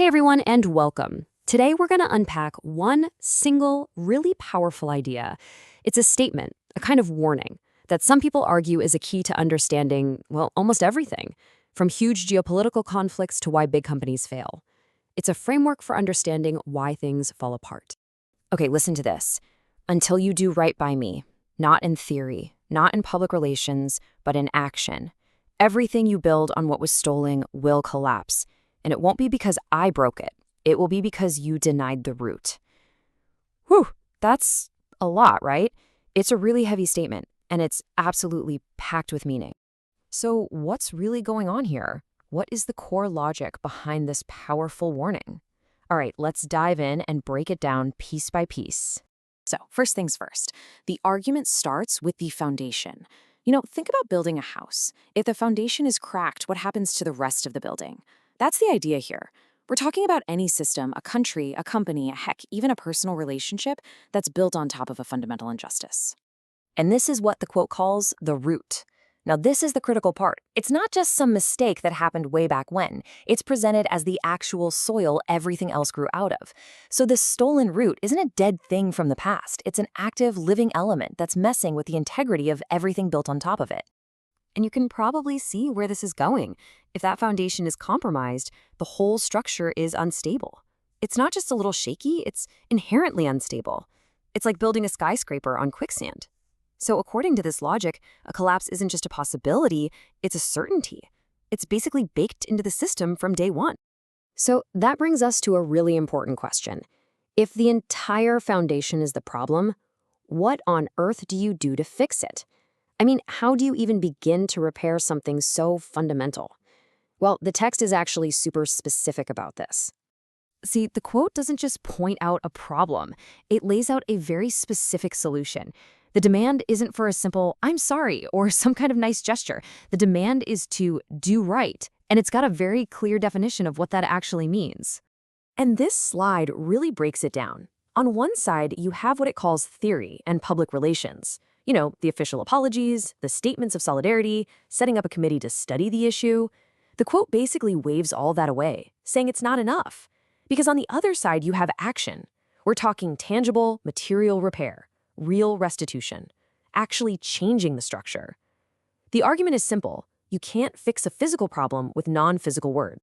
Hey everyone, and welcome. Today we're going to unpack one single, really powerful idea. It's a statement, a kind of warning, that some people argue is a key to understanding, well, almost everything, from huge geopolitical conflicts to why big companies fail. It's a framework for understanding why things fall apart. Okay, listen to this. Until you do right by me, not in theory, not in public relations, but in action, everything you build on what was stolen will collapse. And it won't be because I broke it. It will be because you denied the root. Whew, that's a lot, right? It's a really heavy statement, and it's absolutely packed with meaning. So what's really going on here? What is the core logic behind this powerful warning? All right, let's dive in and break it down piece by piece. So, first things first, the argument starts with the foundation. Think about building a house. If the foundation is cracked, what happens to the rest of the building? That's the idea here. We're talking about any system, a country, a company, heck, even a personal relationship that's built on top of a fundamental injustice. And this is what the quote calls the root. Now, this is the critical part. It's not just some mistake that happened way back when. It's presented as the actual soil everything else grew out of. So this stolen root isn't a dead thing from the past. It's an active, living element that's messing with the integrity of everything built on top of it. And you can probably see where this is going. If that foundation is compromised, the whole structure is unstable. It's not just a little shaky, it's inherently unstable. It's like building a skyscraper on quicksand. So according to this logic, a collapse isn't just a possibility, it's a certainty. It's basically baked into the system from day one. So that brings us to a really important question. If the entire foundation is the problem, what on earth do you do to fix it? I mean, how do you even begin to repair something so fundamental? Well, the text is actually super specific about this. See, the quote doesn't just point out a problem. It lays out a very specific solution. The demand isn't for a simple, I'm sorry, or some kind of nice gesture. The demand is to do right, and it's got a very clear definition of what that actually means. And this slide really breaks it down. On one side, you have what it calls theory and public relations. The official apologies, the statements of solidarity, setting up a committee to study the issue. The quote basically waves all that away, saying it's not enough. Because on the other side, you have action. We're talking tangible, material repair, real restitution, actually changing the structure. The argument is simple. You can't fix a physical problem with non-physical words.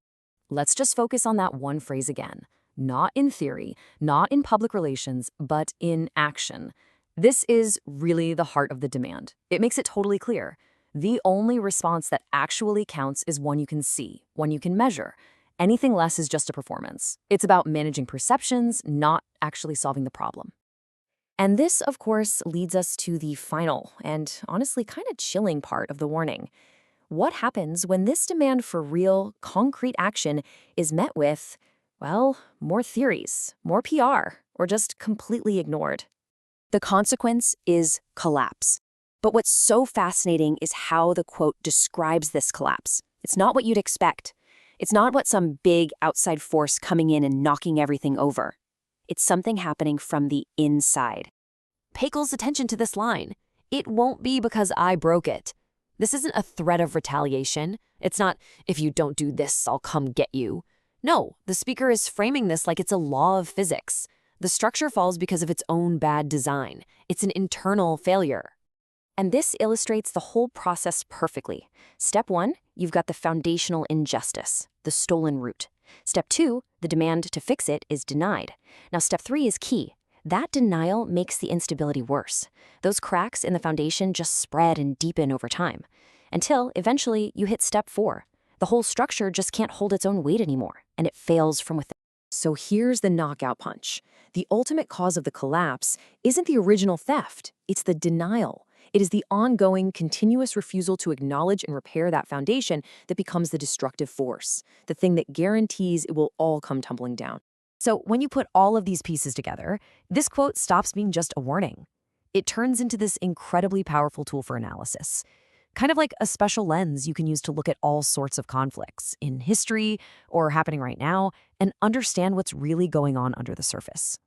Let's just focus on that one phrase again. Not in theory, not in public relations, but in action. This is really the heart of the demand. It makes it totally clear. The only response that actually counts is one you can see, one you can measure. Anything less is just a performance. It's about managing perceptions, not actually solving the problem. And this, of course, leads us to the final and honestly kind of chilling part of the warning. What happens when this demand for real, concrete action is met with, well, more theories, more PR, or just completely ignored? The consequence is collapse. But what's so fascinating is how the quote describes this collapse. It's not what you'd expect. It's not what some big outside force coming in and knocking everything over. It's something happening from the inside. Pay close attention to this line. It won't be because I broke it. This isn't a threat of retaliation. It's not, if you don't do this, I'll come get you. No, the speaker is framing this like it's a law of physics. The structure falls because of its own bad design. It's an internal failure. And this illustrates the whole process perfectly. Step 1, you've got the foundational injustice, the stolen root. Step 2, the demand to fix it is denied. Now, step 3 is key. That denial makes the instability worse. Those cracks in the foundation just spread and deepen over time, until eventually you hit step 4. The whole structure just can't hold its own weight anymore, and it fails from within. So here's the knockout punch. The ultimate cause of the collapse isn't the original theft, it's the denial. It is the ongoing, continuous refusal to acknowledge and repair that foundation that becomes the destructive force, the thing that guarantees it will all come tumbling down. So when you put all of these pieces together, this quote stops being just a warning. It turns into this incredibly powerful tool for analysis. Kind of like a special lens you can use to look at all sorts of conflicts in history or happening right now and understand what's really going on under the surface.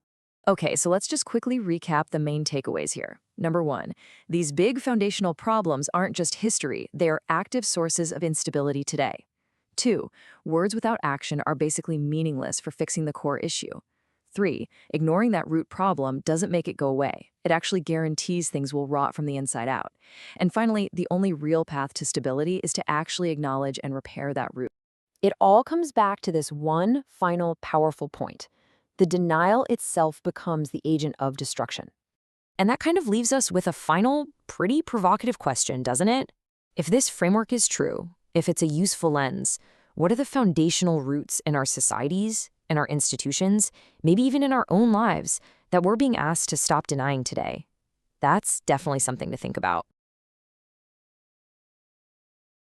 Okay, so let's just quickly recap the main takeaways here. Number 1, these big foundational problems aren't just history, they are active sources of instability today. 2. Words without action are basically meaningless for fixing the core issue. 3. Ignoring that root problem doesn't make it go away. It actually guarantees things will rot from the inside out. And finally, the only real path to stability is to actually acknowledge and repair that root. It all comes back to this one final powerful point. The denial itself becomes the agent of destruction. And that kind of leaves us with a final, pretty provocative question, doesn't it? If this framework is true, if it's a useful lens, what are the foundational roots in our societies, in our institutions, maybe even in our own lives that we're being asked to stop denying today? That's definitely something to think about.